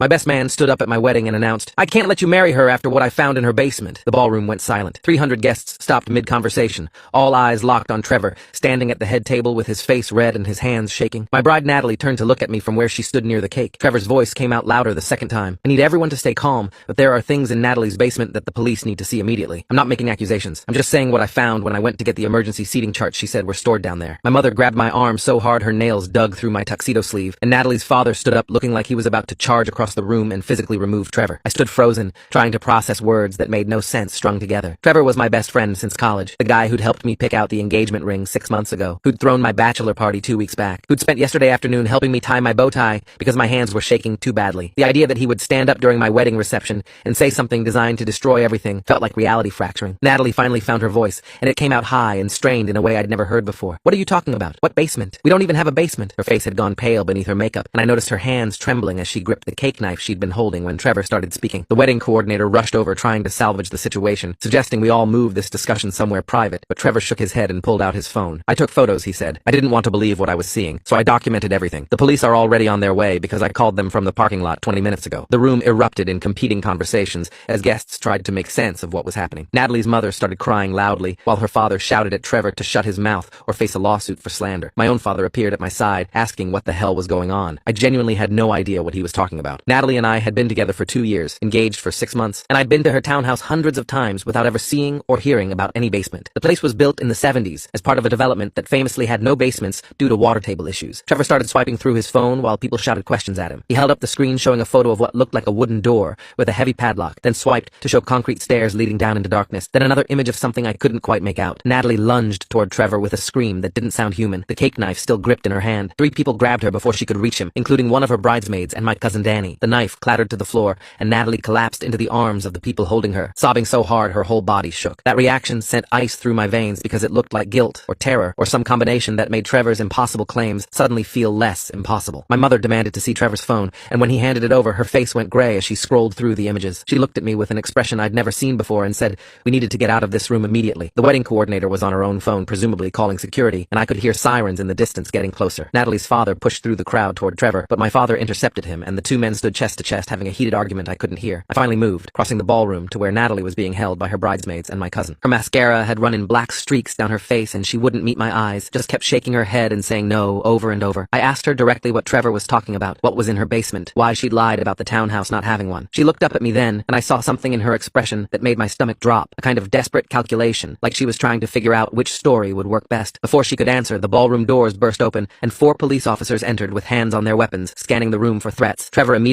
My best man stood up at my wedding and announced, "I can't let you marry her after what I found in her basement." The ballroom went silent. 300 guests stopped mid-conversation, all eyes locked on Trevor, standing at the head table with his face red and his hands shaking. My bride Natalie turned to look at me from where she stood near the cake. Trevor's voice came out louder the second time. "I need everyone to stay calm, but there are things in Natalie's basement that the police need to see immediately. I'm not making accusations. I'm just saying what I found when I went to get the emergency seating charts she said were stored down there." My mother grabbed my arm so hard her nails dug through my tuxedo sleeve, and Natalie's father stood up looking like he was about to charge across the room and physically remove Trevor. I stood frozen, trying to process words that made no sense strung together. Trevor was my best friend since college, the guy who'd helped me pick out the engagement ring 6 months ago, who'd thrown my bachelor party 2 weeks back, who'd spent yesterday afternoon helping me tie my bow tie because my hands were shaking too badly. The idea that he would stand up during my wedding reception and say something designed to destroy everything felt like reality fracturing. Natalie finally found her voice, and it came out high and strained in a way I'd never heard before. "What are you talking about? What basement? We don't even have a basement." Her face had gone pale beneath her makeup, and I noticed her hands trembling as she gripped the cake knife she'd been holding when Trevor started speaking. The wedding coordinator rushed over trying to salvage the situation, suggesting we all move this discussion somewhere private, but Trevor shook his head and pulled out his phone. "I took photos," he said. "I didn't want to believe what I was seeing, so I documented everything. The police are already on their way because I called them from the parking lot 20 minutes ago." The room erupted in competing conversations as guests tried to make sense of what was happening. Natalie's mother started crying loudly, while her father shouted at Trevor to shut his mouth or face a lawsuit for slander. My own father appeared at my side, asking what the hell was going on. I genuinely had no idea what he was talking about. Natalie and I had been together for 2 years, engaged for 6 months, and I'd been to her townhouse hundreds of times without ever seeing or hearing about any basement. The place was built in the 70s as part of a development that famously had no basements due to water table issues. Trevor started swiping through his phone while people shouted questions at him. He held up the screen showing a photo of what looked like a wooden door with a heavy padlock, then swiped to show concrete stairs leading down into darkness, then another image of something I couldn't quite make out. Natalie lunged toward Trevor with a scream that didn't sound human, the cake knife still gripped in her hand. 3 people grabbed her before she could reach him, including one of her bridesmaids and my cousin Danny. The knife clattered to the floor, and Natalie collapsed into the arms of the people holding her, sobbing so hard her whole body shook. That reaction sent ice through my veins because it looked like guilt or terror or some combination that made Trevor's impossible claims suddenly feel less impossible. My mother demanded to see Trevor's phone, and when he handed it over, her face went gray as she scrolled through the images. She looked at me with an expression I'd never seen before and said, "We needed to get out of this room immediately." The wedding coordinator was on her own phone, presumably calling security, and I could hear sirens in the distance getting closer. Natalie's father pushed through the crowd toward Trevor, but my father intercepted him, and the 2 men stood chest to chest having a heated argument I couldn't hear. I finally moved, crossing the ballroom to where Natalie was being held by her bridesmaids and my cousin. Her mascara had run in black streaks down her face, and she wouldn't meet my eyes, just kept shaking her head and saying no over and over. I asked her directly what Trevor was talking about, what was in her basement, why she'd lied about the townhouse not having one. She looked up at me then, and I saw something in her expression that made my stomach drop, a kind of desperate calculation, like she was trying to figure out which story would work best. Before she could answer, the ballroom doors burst open, and 4 police officers entered with hands on their weapons, scanning the room for threats. Trevor immediately